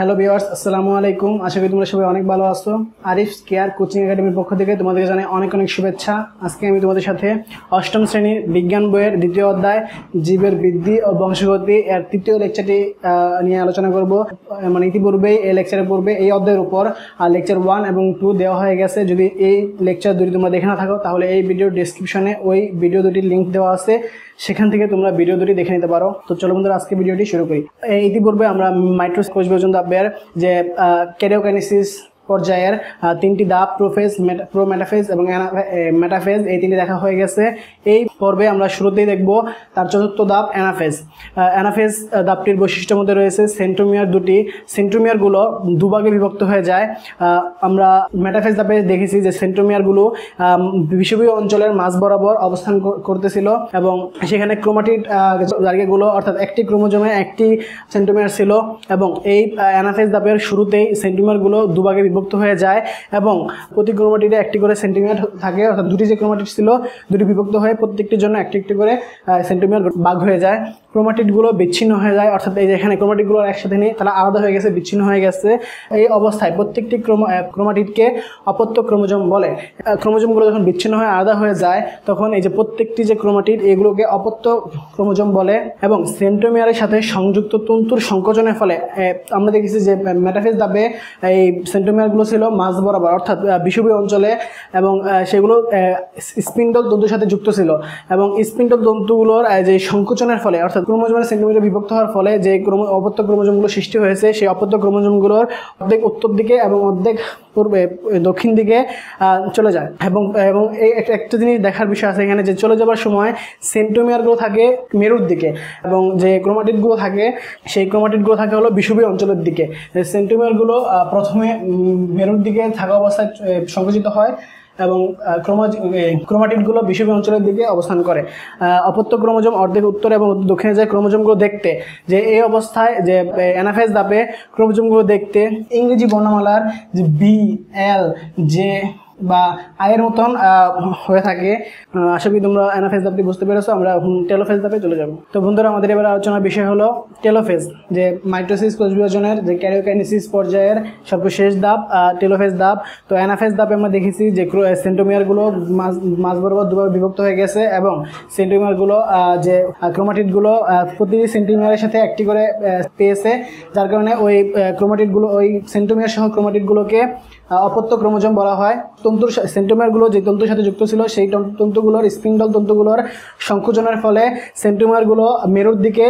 Hello viewers, আসসালামু আলাইকুম। আশা করি তোমরা সবাই অনেক ভালো আছো। আরিফ'স কেয়ার কোচিং একাডেমির পক্ষ থেকে তোমাদেরকে জানাই অনেক অনেক শুভেচ্ছা। আজকে আমি তোমাদের সাথে অষ্টম শ্রেণীর বিজ্ঞান বইয়ের দ্বিতীয় অধ্যায় জীবের বৃদ্ধি ও বংশগতি এর তৃতীয় লেকচারটি নিয়ে আলোচনা করব। মানে ইতিপূর্বেই এই লেকচারের পূর্বে এই অধ্যায়ের উপর লেকচার 1 এবং 2 দেওয়া হয়ে গেছে। যদি এই লেকচার দুটি তোমরা দেখে না থাকো তাহলে এই ভিডিওর ডেসক্রিপশনে ওই ভিডিও দুটির লিঙ্ক দেওয়া আছে, সেখান থেকে তোমরা ভিডিও দুটি দেখে নিতে পারো। তো চলো বন্ধুরা, আজকে ভিডিওটি শুরু করি। ইতিপূর্বে আমরা মাইটোসিস কোষ বিভাজন ধাপের যে ক্যারিওকাইনেসিস পর্যায়ের তিনটি ধাপ প্রোফেজ, প্রোমেটাফেজ এবং মেটাফেজ, এই তিনটি দেখা হয়ে গেছে। এই পর্বে আমরা শুরুতেই দেখব তার চতুর্থ ধাপ অ্যানাফেজ। অ্যানাফেজ ধাপটির বৈশিষ্ট্যের মধ্যে রয়েছে সেন্ট্রোমিয়ার দুটি, সেন্ট্রোমিয়ারগুলো দুভাগে বিভক্ত হয়ে যায়। আমরা মেটাফেজ ধাপে দেখেছি যে সেন্ট্রোমিয়ারগুলো বিষুবীয় অঞ্চলের মাঝ বরাবর অবস্থান করতেছিল এবং সেখানে ক্রোমাটিড জায়গাগুলো অর্থাৎ একটি ক্রোমোজোমে একটি সেন্ট্রোমিয়ার ছিল এবং এই অ্যানাফেজ ধাপের শুরুতেই সেন্ট্রোমিয়ারগুলো দুভাগে বিভক্ত হয়ে যায় এবং প্রতি ক্রোমাটিডে একটি করে সেন্টিমিয়ার থাকে, অর্থাৎ দুটি যে ক্রোমাটিড ছিল দুটি বিভক্ত হয়ে প্রত্যেকটির জন্য একটি একটি করে সেন্টিমিয়ার ভাগ হয়ে যায়। ক্রোমাটিডগুলো বিচ্ছিন্ন হয়ে যায়, অর্থাৎ এই যে এখানে ক্রোমাটিডগুলো একসাথে নেই, তারা আলাদা হয়ে গেছে, বিচ্ছিন্ন হয়ে গেছে। এই অবস্থায় প্রত্যেকটি ক্রোমাটিডকে অপত্য ক্রোমোজোম বলে। ক্রোমোজোমগুলো যখন বিচ্ছিন্ন হয়ে আলাদা হয়ে যায় তখন এই যে প্রত্যেকটি যে ক্রোমাটিড এগুলোকে অপত্য ক্রোমোজোম বলে এবং সেন্ট্রোমিয়ারের সাথে সংযুক্ত তন্তুর সংকোচনের ফলে আমরা দেখেছি যে মেটাফেজ ধাপে এই সেন্ট্রোমিয়ারগুলো ছিল মাঝ বরাবর অর্থাৎ বিষুবীয় অঞ্চলে এবং সেগুলো স্পিন্ডল তন্তুর সাথে যুক্ত ছিল এবং স্পিন্ডল তন্তুগুলোর যে সংকোচনের ফলে অর্থাৎ ক্রোমোজোমের সেন্টিমিটার বিভক্ত হওয়ার ফলে যে অপত্য ক্রোমোজোমগুলো সৃষ্টি হয়েছে সেই অপত্য ক্রোমোজোমগুলোর অর্ধেক উত্তর দিকে এবং অর্ধেক পূর্বে দক্ষিণ দিকে চলে যায় এবং এই একটা জিনিস দেখার বিষয় আছে এখানে যে চলে যাওয়ার সময় সেন্ট্রোমিয়ারগুলো থাকে মেরুর দিকে এবং যে ক্রোমাটিডগুলো থাকে সেই ক্রোমাটিডগুলো থাকে হলো বিষুবীয় অঞ্চলের দিকে। সেন্ট্রোমিয়ারগুলো প্রথমে মেরুর দিকে থাকা অবস্থায় সংকুচিত হয় এবং ক্রোমাটিডগুলো বিষুবীয় অঞ্চলের দিকে অবস্থান করে। অপত্য ক্রোমোজোম অর্ধেক উত্তর এবং দক্ষিণে যায় ক্রোমোজোমগুলো দেখতে, যে এই অবস্থায় যে অ্যানাফেজ ধাপে ক্রোমোজোমগুলো দেখতে ইংরেজি বর্ণমালার যে বি, এল, জে বা আয়ের মতন হয়ে থাকে। আশা করি তোমরা অ্যানাফেজ ধাপটি বুঝতে পেরেছো। আমরা টেলোফেজ ধাপে চলে যাব। তো বন্ধুরা, আমাদের এবার আলোচনার বিষয় হলো টেলোফেজ, যে মাইটোসিস কোষ বিভাজনের যে ক্যারিওকাইনেসিস পর্যায়ের সর্বশেষ ধাপ টেলোফেজ ধাপ। তো অ্যানাফেজ ধাপে আমরা দেখেছি যে সেন্ট্রোমিয়ারগুলো মাঝ বরাবর দুভাবে বিভক্ত হয়ে গেছে এবং সেন্ট্রোমিয়ারগুলো যে ক্রোমাটিডগুলো প্রতিটি সেন্টিমিয়ারের সাথে একটি করে পেয়েছে, যার কারণে ওই ক্রোমাটিডগুলো ওই সেন্ট্রোমিয়ার সহ ক্রোমাটিডগুলোকে অপত্য ক্রোমোজোম বলা হয়। তন্তুর সেন্ট্রোমিয়ারগুলো যে তন্তুর সাথে যুক্ত ছিল সেই তন্তুগুলোর স্পিন্ডল তন্তুগুলোর সংকোচনের ফলে সেন্ট্রোমিয়ারগুলো মেরুর দিকে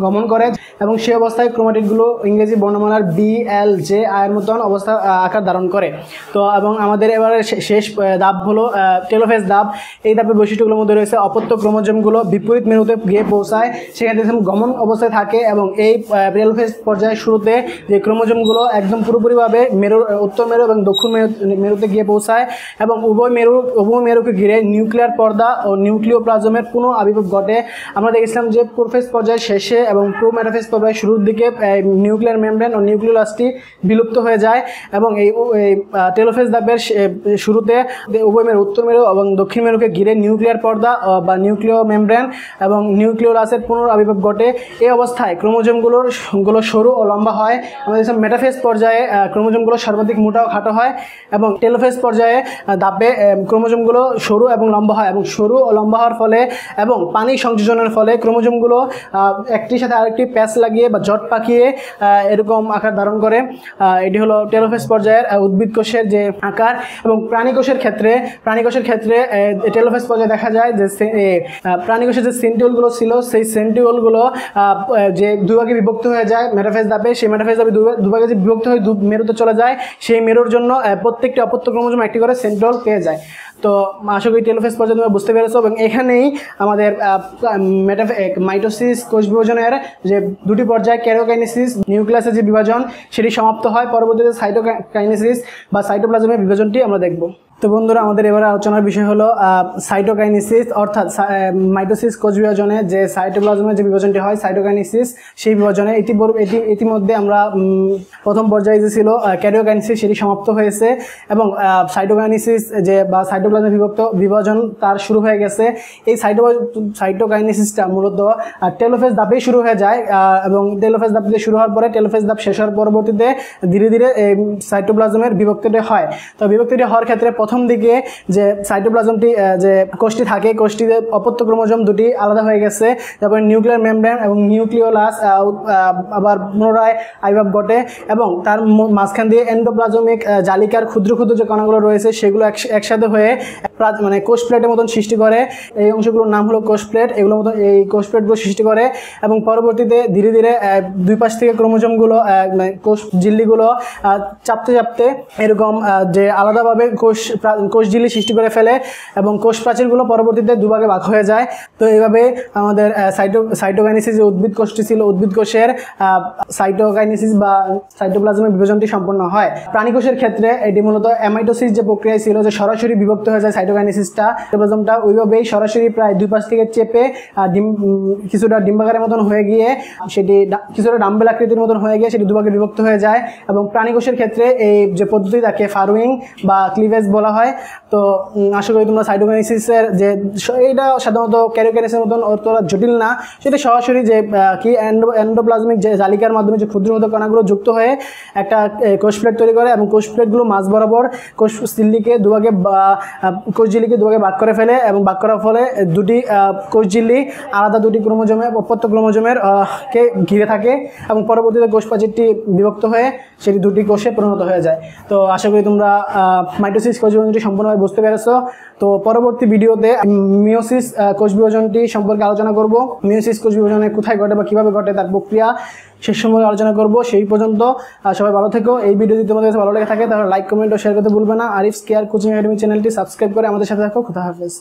গমন করে এবং সেই অবস্থায় ক্রোমাটিডগুলো ইংরেজি বর্ণমালার বি, এল, জে, আয়ের মতন অবস্থা আকার ধারণ করে। তো এবং আমাদের এবারে শেষ ধাপ হলো টেলোফেজ ধাপ। এই ধাপের বৈশিষ্ট্যগুলোর মধ্যে রয়েছে অপত্য ক্রোমোজোমগুলো বিপরীত মেরুতে গিয়ে পৌঁছায়, সেখানে গমন অবস্থায় থাকে এবং এই টেলোফেজ পর্যায়ের শুরুতে যে ক্রোমোজোমগুলো একদম পুরোপুরিভাবে মেরুর উত্তর মেরু এবং দক্ষিণ মেরুতে গিয়ে পৌঁছায় এবং উভয় মেরুকে ঘিরে নিউক্লিয়ার পর্দা ও নিউক্লিওপ্লাজমের পুনঃ আবির্ভাব ঘটে। আমরা দেখেছিলাম যে প্রোফেজ পর্যায়ের শেষে এবং প্রোমেটাফেজ পর্যায়ের শুরুর দিকে নিউক্লিয়ার মেমব্রেন ও নিউক্লিওলাসটি বিলুপ্ত হয়ে যায় এবং এই টেলোফেজ ধাপের শুরুতে উভয় মেরু উত্তর মেরু এবং দক্ষিণ মেরুকে ঘিরে নিউক্লিয়ার পর্দা বা নিউক্লিয় মেমব্রেন এবং নিউক্লিওলাসের পুনঃ আবির্ভাব ঘটে। এই অবস্থায় ক্রোমোজোমগুলো সরু ও লম্বা হয়। আমরা দেখছিলাম মেটাফেজ পর্যায়ে ক্রোমোজোমগুলো সর্বাধিক মোটা ও খাটো হয় এবং টেলোফেজ পর্যায়ে ধাপে ক্রোমোজোমগুলো সরু এবং লম্বা হয় এবং সরু ও লম্বা হওয়ার ফলে এবং পানি সংযোজনের ফলে ক্রোমোজোমগুলো একটির সাথে আরেকটি প্যাচ লাগিয়ে বা জট পাকিয়ে এরকম আকার ধারণ করে। এটি হলো টেলোফেজ পর্যায়ের উদ্ভিদ কোষের যে আকার। এবং প্রাণী কোষের ক্ষেত্রে টেলোফেজ পর্যায়ে দেখা যায় যে প্রাণী কোষের যে সেন্টিওলগুলো ছিল সেই সেন্টিওলগুলো যে দুভাগে বিভক্ত হয়ে যায় মেটাফেজ ধাপে। সেই মেটাফেজ ধাপে দুভাগে যে বিভক্ত হয়ে মেরুতে চলে যায়, সেই মেরুর জন্য প্রত্যেকটি অপত্য ক্রোমোজোম একটি করে সেন্ট্রিওল পেয়ে যায়। তো আশা করি টেলোফেজ পর্যায়ে তোমরা বুঝতে পেরেছো এবং এখানেই আমাদের মাইটোসিস কোষ বিভাজনের যে দুটি পর্যায় ক্যারিওকাইনেসিস নিউক্লিয়াসের যে বিভাজন সেটি সমাপ্ত হয়। পরবর্তীতে সাইটোকাইনেসিস বা সাইটোপ্লাজমের বিভাজনটি আমরা দেখব। তো বন্ধুরা, আমাদের এবারে আলোচনার বিষয় হলো সাইটোকাইনেসিস, অর্থাৎ মাইটোসিস কোষ বিভাজনে যে সাইটোপ্লাজমের যে বিভাজনটি হয় সাইটোকাইনেসিস, সেই বিভাজনে ইতিমধ্যে আমরা প্রথম পর্যায়ে যে ছিল ক্যারিওকাইনেসিস সেটি সমাপ্ত হয়েছে এবং সাইটোকাইনেসিস যে বা সাইটোপ্লাজমে বিভাজন তার শুরু হয়ে গেছে। এই সাইটোকাইনেসিসটা মূলত টেলোফেজ ধাপেই শুরু হয়ে যায় এবং টেলোফেজ ধাপ থেকে শুরু হওয়ার পরে টেলোফেজ ধাপ শেষ হওয়ার পরবর্তীতে ধীরে ধীরে এই সাইটোপ্লাজমের বিভক্তিটা হয়। তো বিভক্তিটা হওয়ার ক্ষেত্রে প্রথম দিকে যে সাইটোপ্লাজমটি যে কোষটি থাকে, কোষটিতে অপত্য ক্রোমোজোম দুটি আলাদা হয়ে গেছে, তারপরে নিউক্লিয়ার মেমব্রেন এবং নিউক্লিওলাস আবার পুনরায় আবির্ভাব ঘটে এবং তার মাঝখান দিয়ে এন্ডোপ্লাজমিক জালিকার ক্ষুদ্র ক্ষুদ্র যে কণাগুলো রয়েছে সেগুলো একসাথে হয়ে মানে কোষ প্লেটের মতন সৃষ্টি করে। এই অংশগুলোর নাম হলো কোষ প্লেট। এগুলোর মতন এই কোষ প্লেটগুলো সৃষ্টি করে এবং পরবর্তীতে ধীরে ধীরে দুই পাশ থেকে ক্রোমোজোমগুলো কোষ ঝিল্লিগুলো চাপতে চাপতে এরকম যে আলাদাভাবে কোষ ঝিল্লি সৃষ্টি করে ফেলে এবং কোষ প্রাচীরগুলো পরবর্তীতে দুভাগে ভাগ হয়ে যায়। তো এইভাবে আমাদের সাইটোকাইনেসিস যে উদ্ভিদ কোষটি ছিল, উদ্ভিদ কোষের সাইটোকাইনেসিস বা সাইটোপ্লাজমের বিভাজনটি সম্পন্ন হয়। প্রাণী কোষের ক্ষেত্রে এটি মূলত অ্যামাইটোসিস যে প্রক্রিয়া ছিল, যে সরাসরি বিভক্ত হয়ে যায় সাইটোকাইনেসিসটা, সাইটোপ্লাজমটা ওইভাবেই সরাসরি প্রায় দুই পাশ থেকে চেপে কিছুটা ডিম্বাকারের মতন হয়ে গিয়ে সেটি কিছুটা ডাম্বেল আকৃতির মতন হয়ে গিয়ে সেটি দুভাগে বিভক্ত হয়ে যায়। এবং প্রাণী কোষের ক্ষেত্রে এই যে পদ্ধতি তাকে ফারোয়িং বা ক্লিভেজ বলা হয়। তো আশা করি তোমরা সাইটোকাইনেসিসের যে এইটা সাধারণত ক্যারিওকাইনেসিসের মতন অতটা জটিল না, সেটা সরাসরি যে কি এন্ডোপ্লাজমিক যে জালিকার মাধ্যমে যে ক্ষুদ্র ক্ষুদ্র কণাগুলো যুক্ত হয়ে একটা কোষ প্লেট তৈরি করে এবং কোষ প্লেটগুলো মাঝ বরাবর কোষ ঝিল্লিকে দুভাগে ভাগ করে ফেলে এবং ভাগ করার ফলে দুটি কোষ ঝিল্লি আলাদা দুটি ক্রোমোজোমের অপত্য ক্রোমোজোমের কে ঘিরে থাকে এবং পরবর্তীতে কোষ প্রাচীরটি বিভক্ত হয়ে সেটি দুটি কোষে পরিণত হয়ে যায়। তো আশা করি তোমরা মাইটোসিস কোষ বিভাজনটি সম্পূর্ণভাবে বুঝতে পেরেছো। তো পরবর্তী ভিডিওতে মিওসিস কোষ বিভাজনটি সম্পর্কে আলোচনা করব। মিওসিস কোষ বিভাজনে কোথায় ঘটে বা কীভাবে ঘটে তার প্রক্রিয়া শেষ সম্পর্কে আলোচনা করব। সেই পর্যন্ত সবাই ভালো থেকো। এই ভিডিও যদি তোমাদের কাছে ভালো লেগে থাকে তাহলে লাইক, কমেন্ট ও শেয়ার করতে ভুলবে না। আরিফ'স কেয়ার কোচিং একাডেমি চ্যানেলটি সাবস্ক্রাইব করে আমাদের সাথে থাকো। খুদা হাফেজ।